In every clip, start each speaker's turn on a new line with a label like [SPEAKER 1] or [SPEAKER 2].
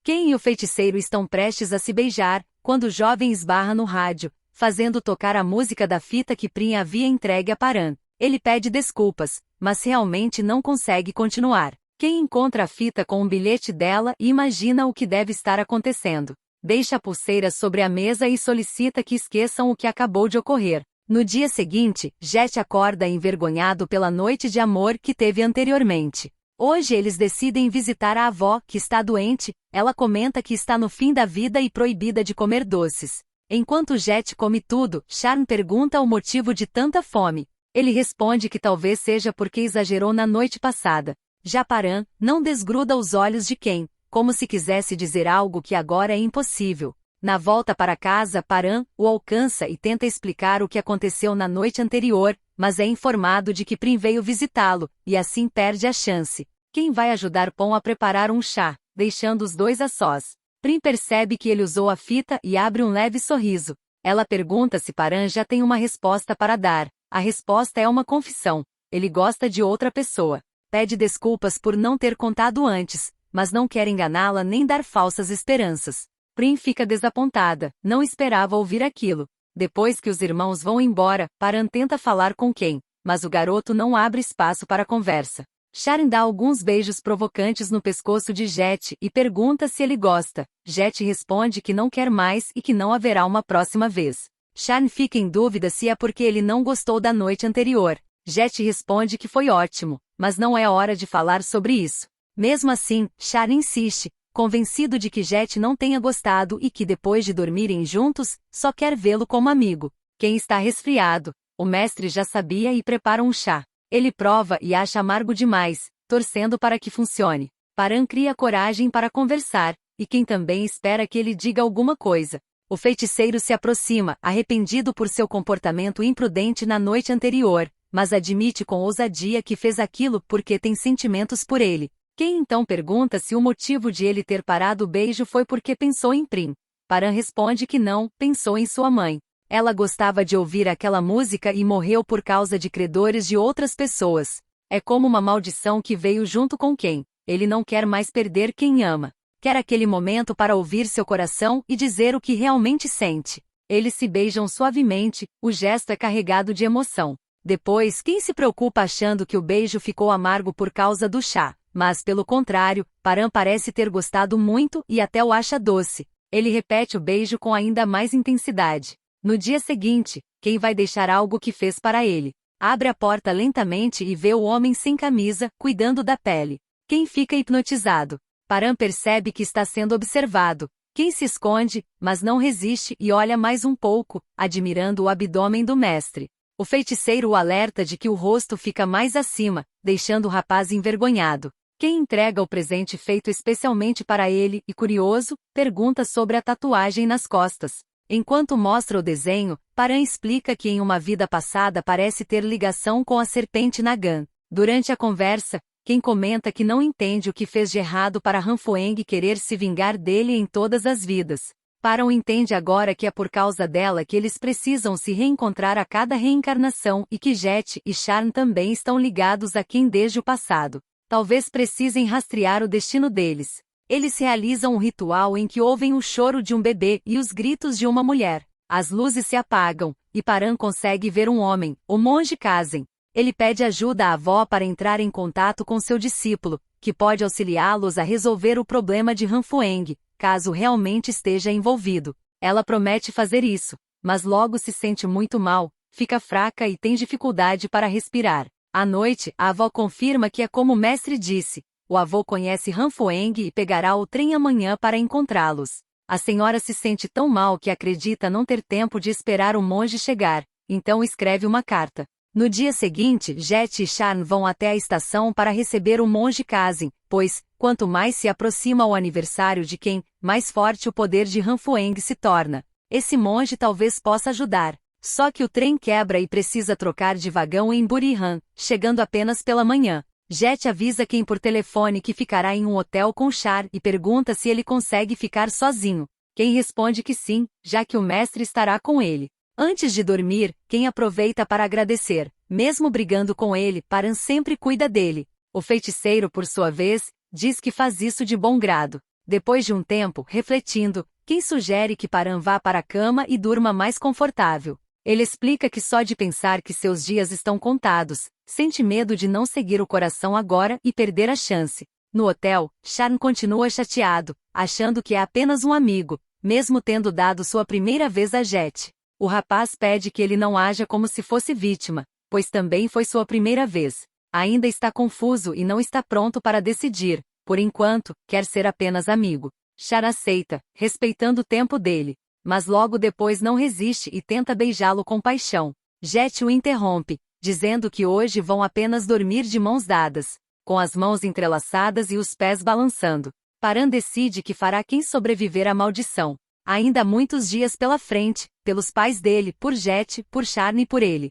[SPEAKER 1] Ken e o feiticeiro estão prestes a se beijar, quando o jovem esbarra no rádio, fazendo tocar a música da fita que Prim havia entregue a Paran. Ele pede desculpas, mas realmente não consegue continuar. Ken encontra a fita com um bilhete dela e imagina o que deve estar acontecendo. Deixa a pulseira sobre a mesa e solicita que esqueçam o que acabou de ocorrer. No dia seguinte, Jet acorda envergonhado pela noite de amor que teve anteriormente. Hoje eles decidem visitar a avó, que está doente. Ela comenta que está no fim da vida e proibida de comer doces. Enquanto Jet come tudo, Charm pergunta o motivo de tanta fome. Ele responde que talvez seja porque exagerou na noite passada. Já Paran não desgruda os olhos de Ken, como se quisesse dizer algo que agora é impossível. Na volta para casa, Paran o alcança e tenta explicar o que aconteceu na noite anterior, mas é informado de que Prim veio visitá-lo, e assim perde a chance. Ken vai ajudar Pom a preparar um chá, deixando os dois a sós. Prim percebe que ele usou a fita e abre um leve sorriso. Ela pergunta se Paran já tem uma resposta para dar. A resposta é uma confissão. Ele gosta de outra pessoa. Pede desculpas por não ter contado antes, mas não quer enganá-la nem dar falsas esperanças. Prim fica desapontada, não esperava ouvir aquilo. Depois que os irmãos vão embora, Paran tenta falar com Ken, mas o garoto não abre espaço para conversa. Sharon dá alguns beijos provocantes no pescoço de Jet e pergunta se ele gosta. Jet responde que não quer mais e que não haverá uma próxima vez. Sharon fica em dúvida se é porque ele não gostou da noite anterior. Jet responde que foi ótimo, mas não é hora de falar sobre isso. Mesmo assim, Sharon insiste, convencido de que Jet não tenha gostado e que depois de dormirem juntos, só quer vê-lo como amigo. Ken está resfriado. O mestre já sabia e prepara um chá. Ele prova e acha amargo demais, torcendo para que funcione. Paran cria coragem para conversar, e Ken também espera que ele diga alguma coisa. O feiticeiro se aproxima, arrependido por seu comportamento imprudente na noite anterior, mas admite com ousadia que fez aquilo porque tem sentimentos por ele. Ken então pergunta se o motivo de ele ter parado o beijo foi porque pensou em Prim. Paran responde que não, pensou em sua mãe. Ela gostava de ouvir aquela música e morreu por causa de credores de outras pessoas. É como uma maldição que veio junto com Ken. Ele não quer mais perder quem ama. Quer aquele momento para ouvir seu coração e dizer o que realmente sente. Eles se beijam suavemente, o gesto é carregado de emoção. Depois, Ken se preocupa achando que o beijo ficou amargo por causa do chá. Mas pelo contrário, Paran parece ter gostado muito e até o acha doce. Ele repete o beijo com ainda mais intensidade. No dia seguinte, Ken vai deixar algo que fez para ele. Abre a porta lentamente e vê o homem sem camisa, cuidando da pele. Ken fica hipnotizado. Paran percebe que está sendo observado. Ken se esconde, mas não resiste e olha mais um pouco, admirando o abdômen do mestre. O feiticeiro o alerta de que o rosto fica mais acima, deixando o rapaz envergonhado. Ken entrega o presente feito especialmente para ele e, curioso, pergunta sobre a tatuagem nas costas. Enquanto mostra o desenho, Paran explica que em uma vida passada parece ter ligação com a serpente Nagan. Durante a conversa, Ken comenta que não entende o que fez de errado para Hanfueng querer se vingar dele em todas as vidas. Paran entende agora que é por causa dela que eles precisam se reencontrar a cada reencarnação e que Jet e Charm também estão ligados a Ken desde o passado. Talvez precisem rastrear o destino deles. Eles realizam um ritual em que ouvem o choro de um bebê e os gritos de uma mulher. As luzes se apagam, e Paran consegue ver um homem, o monge Kazen. Ele pede ajuda à avó para entrar em contato com seu discípulo, que pode auxiliá-los a resolver o problema de Hanfueng, caso realmente esteja envolvido. Ela promete fazer isso, mas logo se sente muito mal, fica fraca e tem dificuldade para respirar. À noite, a avó confirma que é como o mestre disse. O avô conhece Hanfueng e pegará o trem amanhã para encontrá-los. A senhora se sente tão mal que acredita não ter tempo de esperar o monge chegar, então escreve uma carta. No dia seguinte, Jet e Charm vão até a estação para receber o monge Kazen, pois, quanto mais se aproxima o aniversário de Ken, mais forte o poder de Hanfueng se torna. Esse monge talvez possa ajudar. Só que o trem quebra e precisa trocar de vagão em Burihan, chegando apenas pela manhã. Jet avisa Ken por telefone que ficará em um hotel com Char e pergunta se ele consegue ficar sozinho. Ken responde que sim, já que o mestre estará com ele. Antes de dormir, Ken aproveita para agradecer. Mesmo brigando com ele, Paran sempre cuida dele. O feiticeiro, por sua vez, diz que faz isso de bom grado. Depois de um tempo, refletindo, quem sugere que Paran vá para a cama e durma mais confortável? Ele explica que só de pensar que seus dias estão contados, sente medo de não seguir o coração agora e perder a chance. No hotel, Charn continua chateado, achando que é apenas um amigo, mesmo tendo dado sua primeira vez a Jet. O rapaz pede que ele não haja como se fosse vítima, pois também foi sua primeira vez. Ainda está confuso e não está pronto para decidir. Por enquanto, quer ser apenas amigo. Char aceita, respeitando o tempo dele. Mas logo depois não resiste e tenta beijá-lo com paixão. Jet o interrompe, dizendo que hoje vão apenas dormir de mãos dadas, com as mãos entrelaçadas e os pés balançando. Paran decide que fará quem sobreviver à maldição. Ainda há muitos dias pela frente, pelos pais dele, por Jet, por Charn e por ele.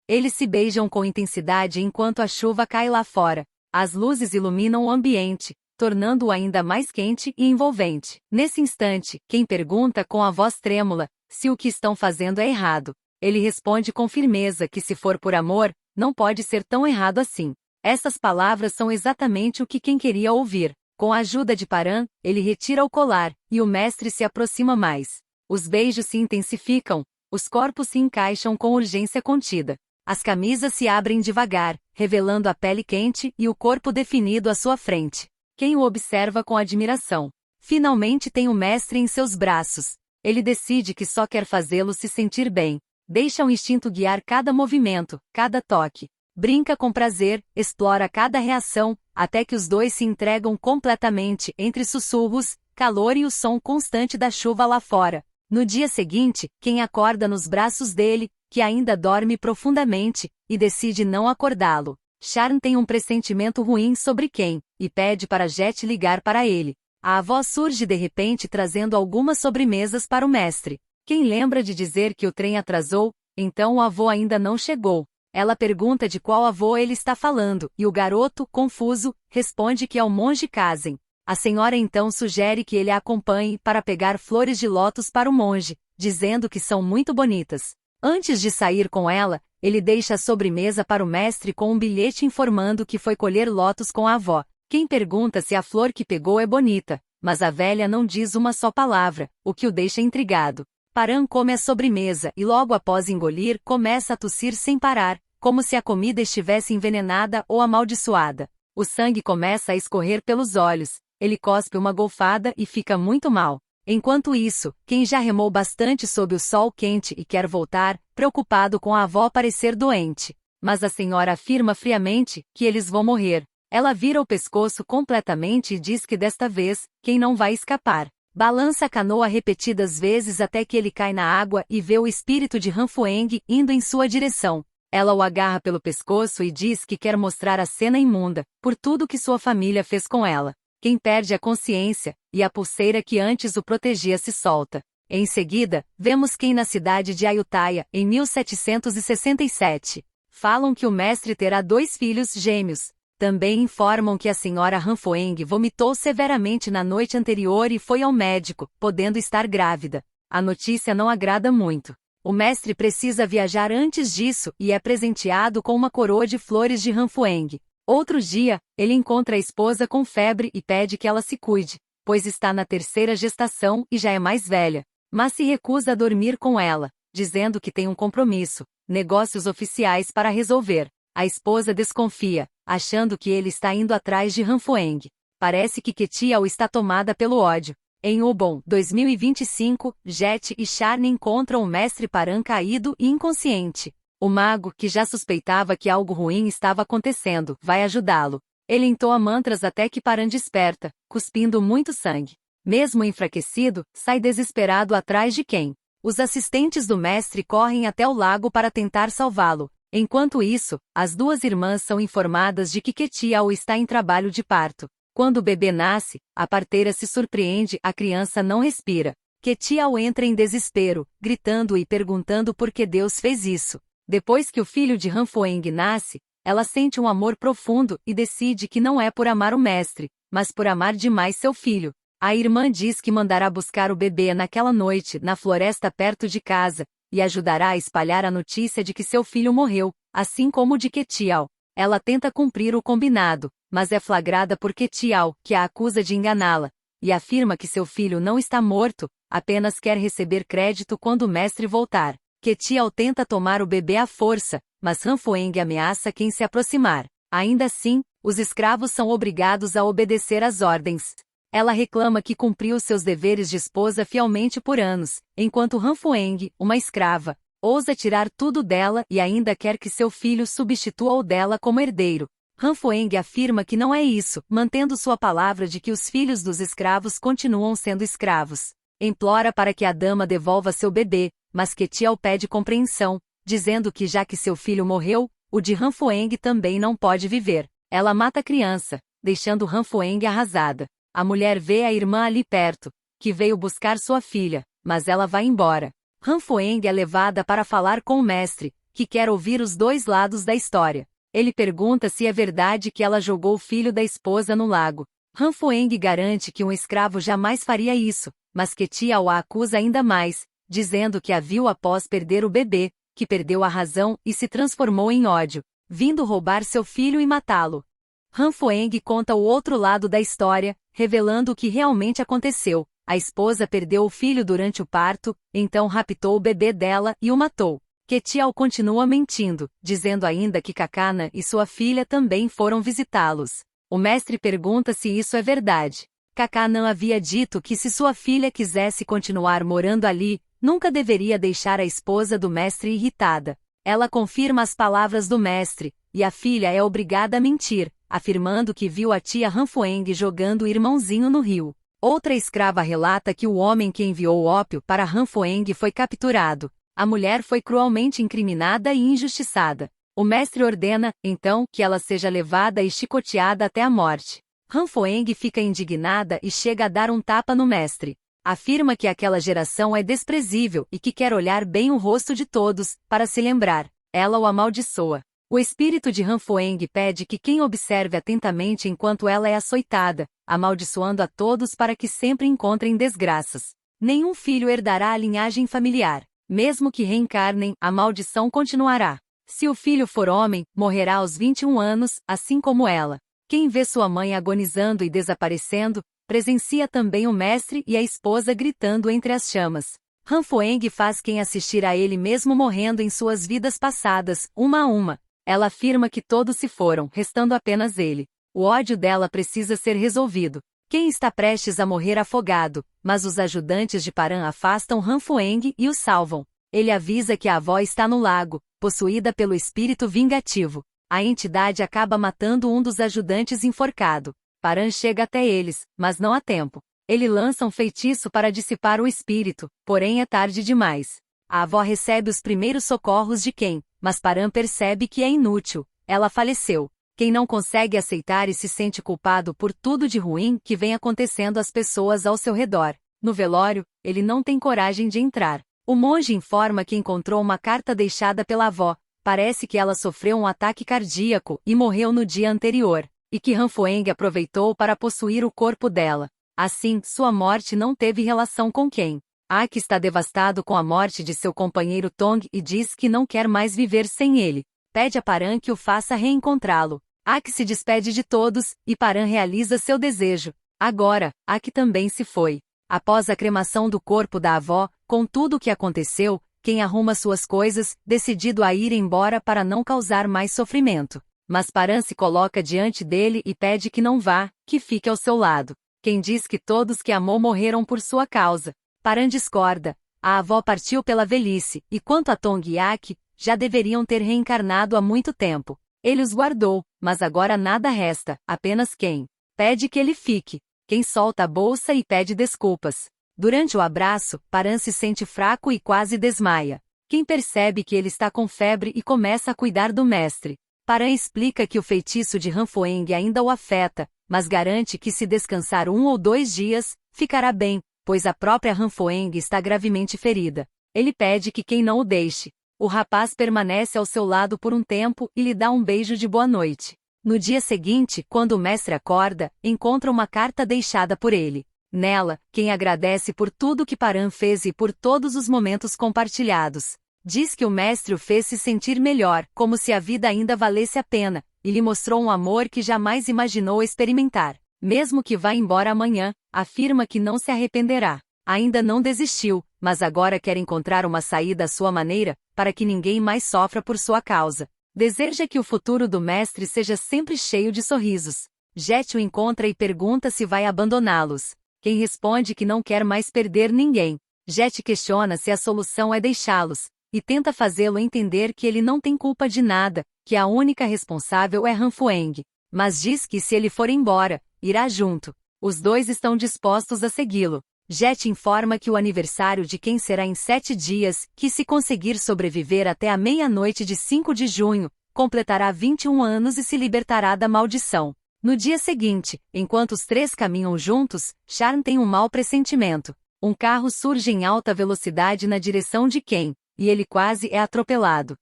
[SPEAKER 1] Eles se beijam com intensidade enquanto a chuva cai lá fora. As luzes iluminam o ambiente, tornando-o ainda mais quente e envolvente. Nesse instante, quem pergunta com a voz trêmula se o que estão fazendo é errado. Ele responde com firmeza que se for por amor, não pode ser tão errado assim. Essas palavras são exatamente o que quem queria ouvir. Com a ajuda de Paran, ele retira o colar, e o mestre se aproxima mais. Os beijos se intensificam, os corpos se encaixam com urgência contida. As camisas se abrem devagar, revelando a pele quente e o corpo definido à sua frente. Quem o observa com admiração. Finalmente tem o mestre em seus braços. Ele decide que só quer fazê-lo se sentir bem. Deixa o instinto guiar cada movimento, cada toque. Brinca com prazer, explora cada reação, até que os dois se entregam completamente entre sussurros, calor e o som constante da chuva lá fora. No dia seguinte, quem acorda nos braços dele, que ainda dorme profundamente, e decide não acordá-lo. Charn tem um pressentimento ruim sobre quem, e pede para Jet ligar para ele. A avó surge de repente trazendo algumas sobremesas para o mestre. Quem lembra de dizer que o trem atrasou, então o avô ainda não chegou. Ela pergunta de qual avô ele está falando, e o garoto, confuso, responde que é o monge Kazen. A senhora então sugere que ele a acompanhe para pegar flores de lótus para o monge, dizendo que são muito bonitas. Antes de sair com ela, ele deixa a sobremesa para o mestre com um bilhete informando que foi colher lótus com a avó. Quem pergunta se a flor que pegou é bonita, mas a velha não diz uma só palavra, o que o deixa intrigado. Paran come a sobremesa e logo após engolir começa a tossir sem parar, como se a comida estivesse envenenada ou amaldiçoada. O sangue começa a escorrer pelos olhos, ele cospe uma golfada e fica muito mal. Enquanto isso, quem já remou bastante sob o sol quente e quer voltar, preocupado com a avó parecer doente. Mas a senhora afirma friamente que eles vão morrer. Ela vira o pescoço completamente e diz que desta vez, quem não vai escapar. Balança a canoa repetidas vezes até que ele cai na água e vê o espírito de Hanfueng indo em sua direção. Ela o agarra pelo pescoço e diz que quer mostrar a cena imunda, por tudo que sua família fez com ela. Quem perde a consciência, e a pulseira que antes o protegia se solta. Em seguida, vemos quem na cidade de Ayutthaya, em 1767. Falam que o mestre terá 2 filhos gêmeos. Também informam que a senhora Hanfueng vomitou severamente na noite anterior e foi ao médico, podendo estar grávida. A notícia não agrada muito. O mestre precisa viajar antes disso e é presenteado com uma coroa de flores de Hanfueng. Outro dia, ele encontra a esposa com febre e pede que ela se cuide, pois está na 3ª gestação e já é mais velha. Mas se recusa a dormir com ela, dizendo que tem um compromisso, negócios oficiais para resolver. A esposa desconfia, achando que ele está indo atrás de Hanfueng. Parece que Ketiao está tomada pelo ódio. Em Ubon, 2025, Jet e Charn encontram o mestre Paran caído e inconsciente. O mago, que já suspeitava que algo ruim estava acontecendo, vai ajudá-lo. Ele entoa mantras até que Paran desperta, cuspindo muito sangue. Mesmo enfraquecido, sai desesperado atrás de quem. Os assistentes do mestre correm até o lago para tentar salvá-lo. Enquanto isso, as 2 irmãs são informadas de que Ketiao está em trabalho de parto. Quando o bebê nasce, a parteira se surpreende, a criança não respira. Ketiao entra em desespero, gritando e perguntando por que Deus fez isso. Depois que o filho de Hanfueng nasce, ela sente um amor profundo e decide que não é por amar o mestre, mas por amar demais seu filho. A irmã diz que mandará buscar o bebê naquela noite na floresta perto de casa, e ajudará a espalhar a notícia de que seu filho morreu, assim como o de Ketiao. Ela tenta cumprir o combinado, mas é flagrada por Ketiao, que a acusa de enganá-la. e afirma que seu filho não está morto, apenas quer receber crédito quando o mestre voltar. Ketial tenta tomar o bebê à força, mas Ranfoeng ameaça quem se aproximar. Ainda assim, os escravos são obrigados a obedecer às ordens. Ela reclama que cumpriu seus deveres de esposa fielmente por anos, enquanto Ranfoeng, uma escrava, ousa tirar tudo dela e ainda quer que seu filho substitua o dela como herdeiro. Ranfoeng afirma que não é isso, mantendo sua palavra de que os filhos dos escravos continuam sendo escravos. Implora para que a dama devolva seu bebê, mas Ketial pede compreensão, dizendo que já que seu filho morreu, o de Ranfoeng também não pode viver. Ela mata a criança, deixando Ranfoeng arrasada. A mulher vê a irmã ali perto, que veio buscar sua filha, mas ela vai embora. Ranfoeng é levada para falar com o mestre, que quer ouvir os dois lados da história. Ele pergunta se é verdade que ela jogou o filho da esposa no lago. Ranfoeng garante que um escravo jamais faria isso, mas Ketial a acusa ainda mais, dizendo que a viu após perder o bebê, que perdeu a razão e se transformou em ódio, vindo roubar seu filho e matá-lo. Ranfoeng conta o outro lado da história, revelando o que realmente aconteceu. A esposa perdeu o filho durante o parto, então raptou o bebê dela e o matou. Ketial continua mentindo, dizendo ainda que Kakana e sua filha também foram visitá-los. O mestre pergunta se isso é verdade. Kakana havia dito que se sua filha quisesse continuar morando ali, nunca deveria deixar a esposa do mestre irritada. Ela confirma as palavras do mestre, e a filha é obrigada a mentir, afirmando que viu a tia Ranfoeng jogando o irmãozinho no rio. Outra escrava relata que o homem que enviou o ópio para Ranfoeng foi capturado. A mulher foi cruelmente incriminada e injustiçada. O mestre ordena, então, que ela seja levada e chicoteada até a morte. Ranfoeng fica indignada e chega a dar um tapa no mestre. Afirma que aquela geração é desprezível e que quer olhar bem o rosto de todos, para se lembrar. Ela o amaldiçoa. O espírito de Ranfoeng pede que quem observe atentamente enquanto ela é açoitada, amaldiçoando a todos para que sempre encontrem desgraças. Nenhum filho herdará a linhagem familiar. Mesmo que reencarnem, a maldição continuará. Se o filho for homem, morrerá aos 21 anos, assim como ela. Quem vê sua mãe agonizando e desaparecendo, presencia também o mestre e a esposa gritando entre as chamas. Ranfoeng faz quem assistir a ele mesmo morrendo em suas vidas passadas, uma a uma. Ela afirma que todos se foram, restando apenas ele. O ódio dela precisa ser resolvido. Quem está prestes a morrer afogado, mas os ajudantes de Paran afastam Ranfoeng e o salvam. Ele avisa que a avó está no lago, possuída pelo espírito vingativo. A entidade acaba matando um dos ajudantes enforcado. Paran chega até eles, mas não há tempo. Ele lança um feitiço para dissipar o espírito, porém é tarde demais. A avó recebe os primeiros socorros de Ken, mas Paran percebe que é inútil. Ela faleceu. Quem não consegue aceitar e se sente culpado por tudo de ruim que vem acontecendo às pessoas ao seu redor. No velório, ele não tem coragem de entrar. O monge informa que encontrou uma carta deixada pela avó. Parece que ela sofreu um ataque cardíaco e morreu no dia anterior, e que Ranfoeng aproveitou para possuir o corpo dela. Assim, sua morte não teve relação com Ken. Aki está devastado com a morte de seu companheiro Tong e diz que não quer mais viver sem ele. Pede a Paran que o faça reencontrá-lo. Aki se despede de todos, e Paran realiza seu desejo. Agora, Aki também se foi. Após a cremação do corpo da avó, com tudo o que aconteceu, Ken arruma suas coisas, decidido a ir embora para não causar mais sofrimento. Mas Paran se coloca diante dele e pede que não vá, que fique ao seu lado. Ken diz que todos que amou morreram por sua causa. Paran discorda. A avó partiu pela velhice, e quanto a Tong e Aki, já deveriam ter reencarnado há muito tempo. Ele os guardou, mas agora nada resta, apenas Ken. Pede que ele fique. Ken solta a bolsa e pede desculpas. Durante o abraço, Paran se sente fraco e quase desmaia. Ken percebe que ele está com febre e começa a cuidar do mestre. Paran explica que o feitiço de Ranfoeng ainda o afeta, mas garante que se descansar 1 ou 2 dias, ficará bem, pois a própria Ranfoeng está gravemente ferida. Ele pede que Ken não o deixe. O rapaz permanece ao seu lado por um tempo e lhe dá um beijo de boa noite. No dia seguinte, quando o mestre acorda, encontra uma carta deixada por ele. Nela, Ken agradece por tudo que Paran fez e por todos os momentos compartilhados. Diz que o mestre o fez se sentir melhor, como se a vida ainda valesse a pena, e lhe mostrou um amor que jamais imaginou experimentar. Mesmo que vá embora amanhã, afirma que não se arrependerá. Ainda não desistiu, mas agora quer encontrar uma saída à sua maneira, para que ninguém mais sofra por sua causa. Deseja que o futuro do mestre seja sempre cheio de sorrisos. Jet o encontra e pergunta se vai abandoná-los. Quem responde que não quer mais perder ninguém. Jet questiona se a solução é deixá-los, e tenta fazê-lo entender que ele não tem culpa de nada, que a única responsável é Han Fueng. Mas diz que se ele for embora, irá junto. Os dois estão dispostos a segui-lo. Jet informa que o aniversário de Ken será em 7 dias, que se conseguir sobreviver até a meia-noite de 5 de junho, completará 21 anos e se libertará da maldição. No dia seguinte, enquanto os três caminham juntos, Charm tem um mau pressentimento. Um carro surge em alta velocidade na direção de Ken, e ele quase é atropelado.